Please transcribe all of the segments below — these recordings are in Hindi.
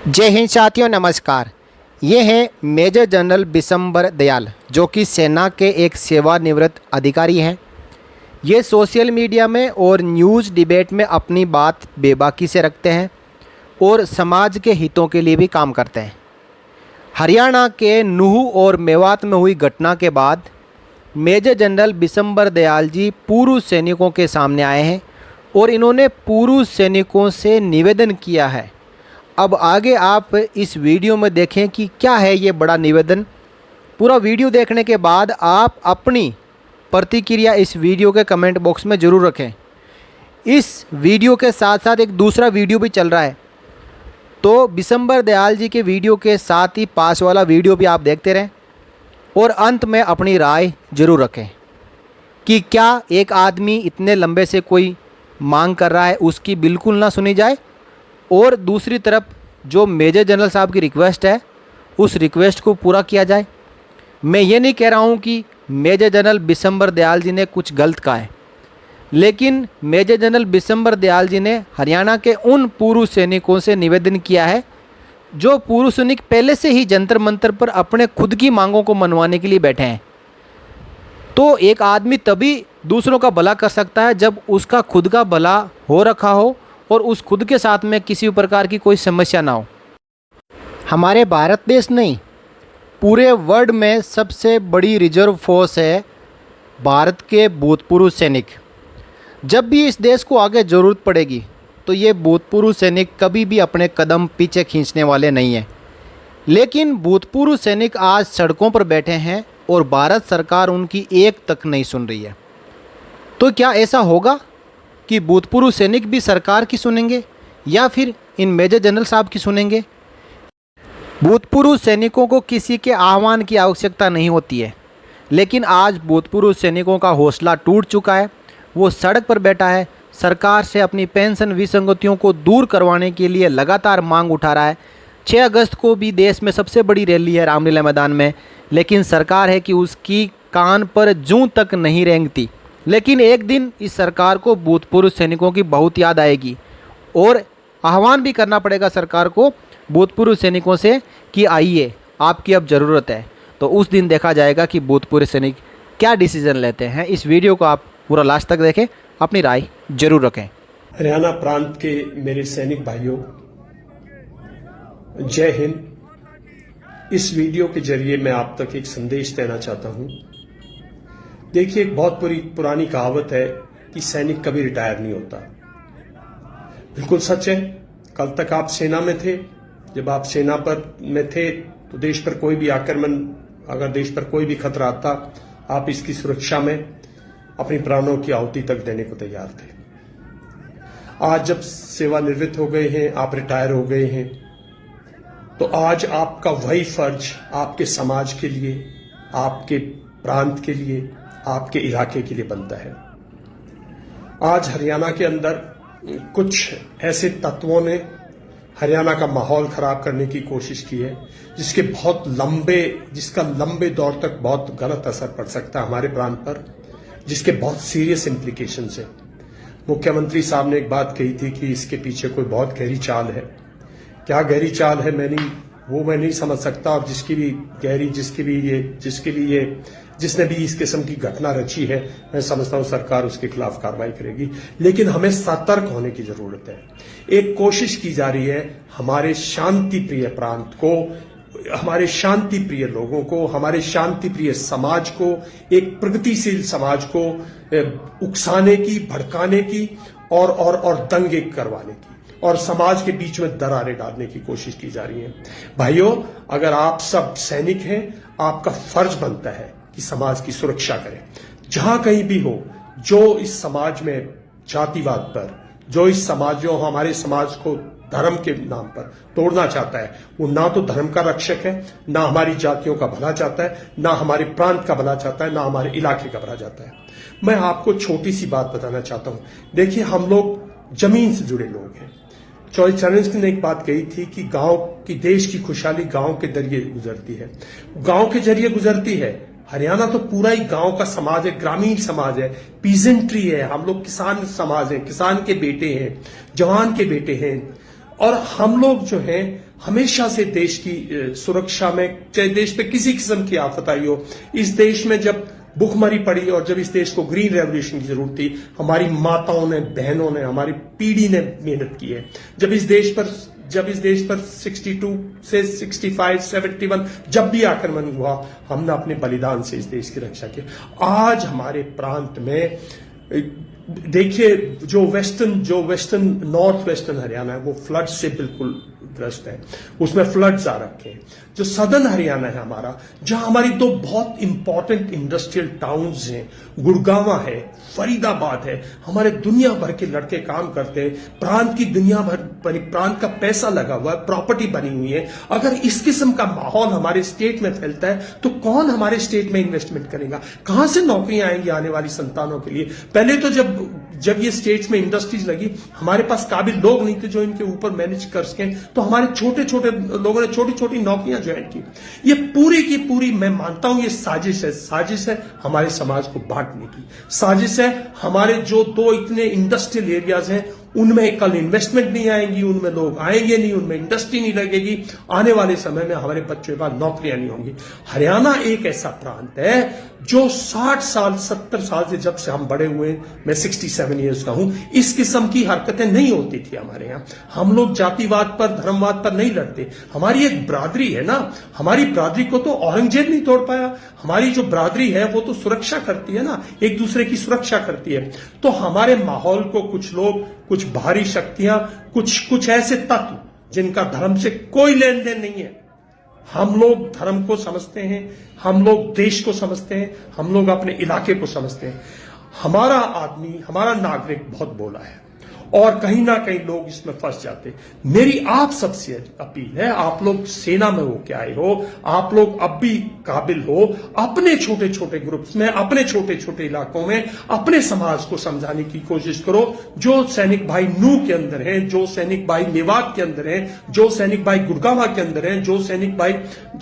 जय हिंद साथियों, नमस्कार। ये हैं मेजर जनरल बिशंबर दयाल, जो कि सेना के एक सेवानिवृत्त अधिकारी हैं। ये सोशल मीडिया में और न्यूज़ डिबेट में अपनी बात बेबाकी से रखते हैं और समाज के हितों के लिए भी काम करते हैं। हरियाणा के नूह और मेवात में हुई घटना के बाद मेजर जनरल बिशंबर दयाल जी पूर्व सैनिकों के सामने आए हैं और इन्होंने पूर्व सैनिकों से निवेदन किया है। अब आगे आप इस वीडियो में देखें कि क्या है ये बड़ा निवेदन। पूरा वीडियो देखने के बाद आप अपनी प्रतिक्रिया इस वीडियो के कमेंट बॉक्स में ज़रूर रखें। इस वीडियो के साथ साथ एक दूसरा वीडियो भी चल रहा है, तो बिशंबर दयाल जी के वीडियो के साथ ही पास वाला वीडियो भी आप देखते रहें और अंत में अपनी राय ज़रूर रखें कि क्या एक आदमी इतने लंबे से कोई मांग कर रहा है उसकी बिल्कुल ना सुनी जाए, और दूसरी तरफ जो मेजर जनरल साहब की रिक्वेस्ट है उस रिक्वेस्ट को पूरा किया जाए। मैं ये नहीं कह रहा हूँ कि मेजर जनरल बिशंबर दयाल जी ने कुछ गलत कहा है, लेकिन मेजर जनरल बिशंबर दयाल जी ने हरियाणा के उन पूर्व सैनिकों से निवेदन किया है जो पूर्व सैनिक पहले से ही जंतर मंतर पर अपने खुद की मांगों को मनवाने के लिए बैठे हैं। तो एक आदमी तभी दूसरों का भला कर सकता है जब उसका खुद का भला हो रखा हो और उस खुद के साथ में किसी प्रकार की कोई समस्या ना हो। हमारे भारत देश नहीं, पूरे वर्ल्ड में सबसे बड़ी रिजर्व फोर्स है भारत के भूतपूर्व सैनिक। जब भी इस देश को आगे ज़रूरत पड़ेगी तो ये भूतपूर्व सैनिक कभी भी अपने कदम पीछे खींचने वाले नहीं हैं। लेकिन भूतपूर्व सैनिक आज सड़कों पर बैठे हैं और भारत सरकार उनकी एक तक नहीं सुन रही है। तो क्या ऐसा होगा कि भूतपूर्व सैनिक भी सरकार की सुनेंगे या फिर इन मेजर जनरल साहब की सुनेंगे? भूतपूर्व सैनिकों को किसी के आह्वान की आवश्यकता नहीं होती है, लेकिन आज भूतपूर्व सैनिकों का हौसला टूट चुका है। वो सड़क पर बैठा है, सरकार से अपनी पेंशन विसंगतियों को दूर करवाने के लिए लगातार मांग उठा रहा है। 6 अगस्त को भी देश में सबसे बड़ी रैली है रामलीला मैदान में, लेकिन सरकार है कि उसकी कान पर जूं तक नहीं रेंगती। लेकिन एक दिन इस सरकार को भूतपूर्व सैनिकों की बहुत याद आएगी और आह्वान भी करना पड़ेगा सरकार को भूतपूर्व सैनिकों से कि आइए, आपकी अब ज़रूरत है। तो उस दिन देखा जाएगा कि भूतपूर्व सैनिक क्या डिसीजन लेते हैं। इस वीडियो को आप पूरा लास्ट तक देखें, अपनी राय जरूर रखें। हरियाणा प्रांत के मेरे सैनिक भाइयों, जय हिंद। इस वीडियो के जरिए मैं आप तक एक संदेश देना चाहता हूं। देखिए, एक बहुत पुरानी कहावत है कि सैनिक कभी रिटायर नहीं होता। बिल्कुल सच है। कल तक आप सेना में थे। जब आप सेना में थे तो देश पर कोई भी आक्रमण, अगर देश पर कोई भी खतरा आता, आप इसकी सुरक्षा में अपनी प्राणों की आहुति तक देने को तैयार थे। आज जब सेवानिवृत्त हो गए हैं, आप रिटायर हो गए हैं, तो आज आपका वही फर्ज आपके समाज के लिए, आपके प्रांत के लिए, आपके इलाके के लिए बनता है। आज हरियाणा के अंदर कुछ ऐसे तत्वों ने हरियाणा का माहौल खराब करने की कोशिश की है जिसका लंबे दौर तक बहुत गलत असर पड़ सकता है हमारे प्रांत पर, जिसके बहुत सीरियस इम्प्लीकेशंस हैं। मुख्यमंत्री साहब ने एक बात कही थी कि इसके पीछे कोई बहुत गहरी चाल है। क्या गहरी चाल है मैं नहीं समझ सकता, और जिसने भी इस किस्म की घटना रची है, मैं समझता हूं सरकार उसके खिलाफ कार्रवाई करेगी। लेकिन हमें सतर्क होने की जरूरत है। एक कोशिश की जा रही है हमारे शांति प्रिय प्रांत को, हमारे शांति प्रिय लोगों को, हमारे शांति प्रिय समाज को, एक प्रगतिशील समाज को उकसाने की, भड़काने की और दंगे करवाने की, और समाज के बीच में दरारें डालने की कोशिश की जा रही है। भाइयों, अगर आप सब सैनिक हैं, आपका फर्ज बनता है कि समाज की सुरक्षा करें। जहां कहीं भी हो, जो इस समाज में जातिवाद पर, जो हमारे समाज को धर्म के नाम पर तोड़ना चाहता है, वो ना तो धर्म का रक्षक है, ना हमारी जातियों का भला चाहता है, ना हमारे प्रांत का भला चाहता है, ना हमारे इलाके का भला चाहता है। मैं आपको छोटी सी बात बताना चाहता हूं। देखिए, हम लोग जमीन से जुड़े लोग हैं। चरण ने एक बात कही थी कि गांव की, देश की खुशहाली गांव के जरिए गुजरती है। गांव के जरिए गुजरती है। हरियाणा तो पूरा ही गांव का समाज है, ग्रामीण समाज है, पीजेंट्री है। हम लोग किसान समाज है, किसान के बेटे हैं, जवान के बेटे हैं। और हम लोग जो हैं हमेशा से देश की सुरक्षा में, चाहे देश पे किसी किस्म की आफत आई हो, इस देश में जब भूखमरी पड़ी और जब इस देश को ग्रीन रेवोल्यूशन की जरूरत थी, हमारी माताओं ने, बहनों ने, हमारी पीढ़ी ने मेहनत की है। जब इस देश पर 62 से 65, 71 जब भी आक्रमण हुआ, हमने अपने बलिदान से इस देश की रक्षा की। आज हमारे प्रांत में देखिए, जो वेस्टर्न नॉर्थ वेस्टर्न हरियाणा है वो फ्लड से बिल्कुल ग्रस्त है, उसमें फ्लड्स आ रखे हैं। जो सदर्न हरियाणा है हमारा, जहां हमारी दो बहुत इंपॉर्टेंट इंडस्ट्रियल टाउन्स हैं, गुड़गांवा है, फरीदाबाद है, हमारे दुनिया भर के लड़के काम करते हैं, प्रांत की दुनिया भर प्रांत का पैसा लगा हुआ है, प्रॉपर्टी बनी हुई है। अगर इस किस्म का माहौल हमारे स्टेट में फैलता है तो कौन हमारे स्टेट में इन्वेस्टमेंट करेगा? कहां से नौकरियां आएंगी आने वाली संतानों के लिए? पहले तो जब ये स्टेट्स में इंडस्ट्रीज लगी, हमारे पास काबिल लोग नहीं थे जो इनके ऊपर मैनेज कर सकें, तो हमारे छोटे छोटे लोगों ने छोटी छोटी नौकरियां ज्वाइन की। ये पूरी की पूरी, मैं मानता हूं, ये साजिश है हमारे समाज को बांटने की, साजिश है हमारे जो दो इतने इंडस्ट्रियल एरियाज हैं उनमें कल इन्वेस्टमेंट नहीं आएंगी, उनमें लोग आएंगे नहीं, उनमें इंडस्ट्री नहीं लगेगी, आने वाले समय में हमारे बच्चों के पास नौकरियां नहीं होंगी। हरियाणा एक ऐसा प्रांत है जो 60 साल 70 साल से, जब से हम बड़े हुए, मैं 67 ईयर्स का हूं, इस किस्म की हरकतें नहीं होती थी हमारे यहां। हम लोग जातिवाद पर, धर्मवाद पर नहीं लड़ते। हमारी एक बरादरी है ना, हमारी बरादरी को तो औरंगजेब नहीं तोड़ पाया। हमारी जो बरादरी है वो तो सुरक्षा करती है ना, एक दूसरे की सुरक्षा करती है। तो हमारे माहौल को कुछ लोग, कुछ बाहरी शक्तियां, कुछ ऐसे तत्व जिनका धर्म से कोई लेन देन नहीं है, हम लोग धर्म को समझते हैं, हम लोग देश को समझते हैं, हम लोग अपने इलाके को समझते हैं। हमारा आदमी, हमारा नागरिक बहुत बोला है और कहीं ना कहीं लोग इसमें फंस जाते। मेरी आप सबसे अपील है, आप लोग सेना में होके आए हो, आप लोग अब भी काबिल हो, अपने छोटे छोटे ग्रुप्स में, अपने छोटे छोटे इलाकों में अपने समाज को समझाने की कोशिश करो। जो सैनिक भाई नू के अंदर हैं, जो सैनिक भाई मेवात के अंदर हैं, जो सैनिक भाई गुड़गांवा के अंदर हैं, जो सैनिक भाई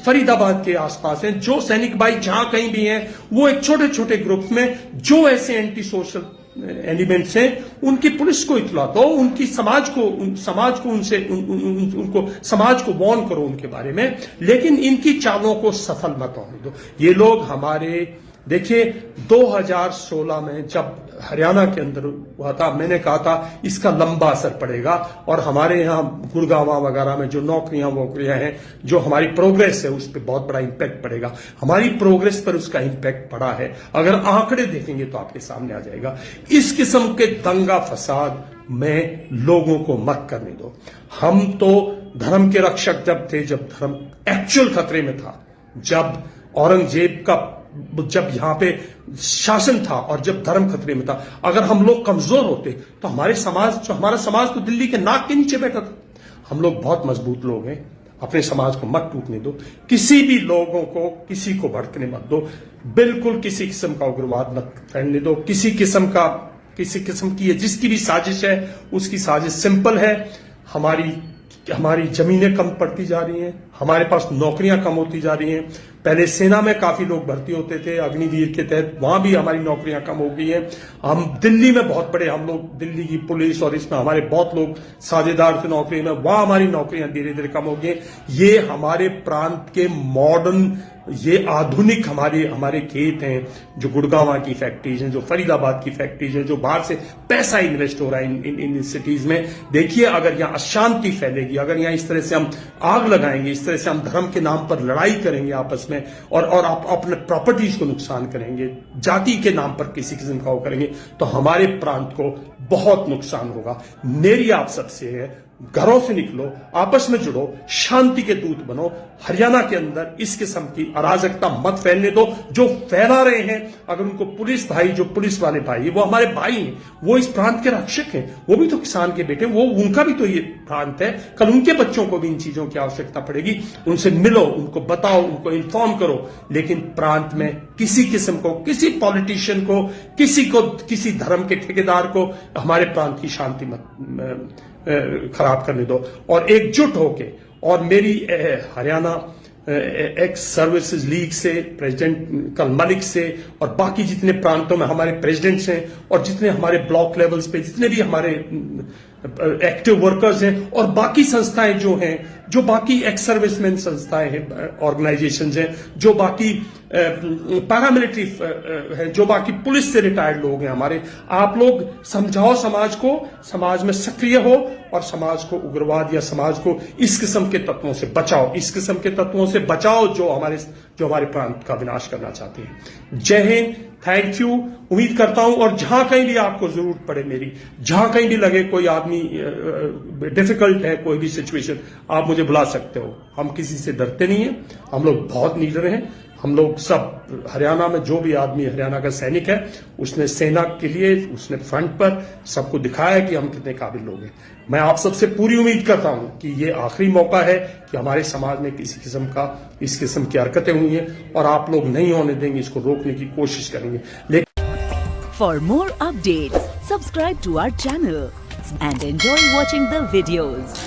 फरीदाबाद के आसपास हैं, जो सैनिक भाई जहां कहीं भी हैं, वो एक छोटे छोटे ग्रुप्स में जो ऐसे एंटी सोशल एलिमेंट्स हैं, उनकी पुलिस को इतला दो, उनकी समाज को उनको समाज को वार्न करो उनके बारे में, लेकिन इनकी चालों को सफल मत होने दो। ये लोग हमारे, देखिए 2016 में जब हरियाणा के अंदर हुआ था, मैंने कहा था इसका लंबा असर पड़ेगा और हमारे यहाँ गुड़गांवा वगैरह में जो नौकरियां हैं, जो हमारी प्रोग्रेस है, उस पर बहुत बड़ा इंपैक्ट पड़ेगा। हमारी प्रोग्रेस पर उसका इंपैक्ट पड़ा है, अगर आंकड़े देखेंगे तो आपके सामने आ जाएगा। इस किस्म के दंगा फसाद में लोगों को मत करने दो। हम तो धर्म के रक्षक जब थे, जब धर्म एक्चुअल खतरे में था, जब औरंगजेब का जब यहां पे शासन था और जब धर्म खतरे में था, अगर हम लोग कमजोर होते तो हमारा समाज तो दिल्ली के नाक के नीचे बैठा था। हम लोग बहुत मजबूत लोग हैं, अपने समाज को मत टूटने दो, किसी भी लोगों को, किसी को भड़कने मत दो, बिल्कुल किसी किस्म का उग्रवाद मत फैलने दो, किसी किस्म की जिसकी भी साजिश है, उसकी साजिश सिंपल है। हमारी जमीनें कम पड़ती जा रही हैं, हमारे पास नौकरियां कम होती जा रही हैं। पहले सेना में काफी लोग भर्ती होते थे अग्निवीर के तहत, वहां भी हमारी नौकरियां कम हो गई हैं। हम दिल्ली में बहुत बड़े, हम लोग दिल्ली की पुलिस और इसमें हमारे बहुत लोग साझेदार थे नौकरी में, वहां हमारी नौकरियां धीरे धीरे कम हो गई। ये हमारे प्रांत के मॉडर्न, ये आधुनिक हमारे खेत हैं, जो गुड़गांवा की फैक्ट्रीज हैं, जो फरीदाबाद की फैक्ट्रीज हैं, जो बाहर से पैसा इन्वेस्ट हो रहा है इन सिटीज में। देखिए, अगर यहाँ अशांति फैलेगी, अगर यहाँ इस तरह से हम आग लगाएंगे, इस तरह से हम धर्म के नाम पर लड़ाई करेंगे आपस में, और आप अपने प्रॉपर्टीज को नुकसान करेंगे, जाति के नाम पर किसी किस्म का वो करेंगे, तो हमारे प्रांत को बहुत नुकसान होगा। मेरी आप सबसे है, घरों से निकलो, आपस में जुड़ो, शांति के दूत बनो। हरियाणा के अंदर इस किस्म की अराजकता मत फैलने दो। जो फैला रहे हैं, अगर उनको पुलिस भाई, जो पुलिस वाले भाई, वो हमारे भाई हैं, वो इस प्रांत के रक्षक हैं, वो भी तो किसान के बेटे, वो उनका भी तो ये प्रांत है। कल उनके बच्चों को भी इन चीजों की आवश्यकता पड़ेगी। उनसे मिलो, उनको बताओ, उनको इन्फॉर्म करो, लेकिन प्रांत में किसी किस्म को, किसी पॉलिटिशियन को, किसी धर्म के ठेकेदार को हमारे प्रांत की शांति मत खराब करने दो। और एकजुट होके, और मेरी हरियाणा एक्स सर्विसेज लीग से, प्रेसिडेंट कल मलिक से, और बाकी जितने प्रांतों में हमारे प्रेसिडेंट्स हैं, और जितने हमारे ब्लॉक लेवल्स पे जितने भी हमारे एक्टिव वर्कर्स हैं और बाकी संस्थाएं जो हैं, जो बाकी एक्स सर्विसमैन संस्थाएं हैं, ऑर्गेनाइजेशंस हैं, जो बाकी पैरामिलिट्री हैं, जो बाकी पुलिस से रिटायर्ड लोग हैं हमारे, आप लोग समझाओ समाज को, समाज में सक्रिय हो और समाज को उग्रवाद या समाज को इस किस्म के तत्वों से बचाओ, इस किस्म के तत्वों से बचाओ जो हमारे प्रांत का विनाश करना चाहते हैं। जय हिंद, थैंक यू। उम्मीद करता हूं और जहां कहीं भी आपको जरूरत पड़े मेरी, जहां कहीं भी लगे कोई आदमी डिफिकल्ट है, कोई भी सिचुएशन, आप मुझे बुला सकते हो। हम किसी से डरते नहीं है, हम लोग बहुत लीडर हैं। हम लोग सब हरियाणा में जो भी आदमी हरियाणा का सैनिक है, उसने सेना के लिए, उसने फ्रंट पर सबको दिखाया कि हम कितने काबिल लोग हैं। मैं आप सबसे पूरी उम्मीद करता हूं कि ये आखिरी मौका है कि हमारे समाज में किसी किस्म का इस किस्म की हरकतें हुई हैं और आप लोग नहीं होने देंगे, इसको रोकने की कोशिश करेंगे। लेकिन For more updates, subscribe to our channel and enjoy watching the videos.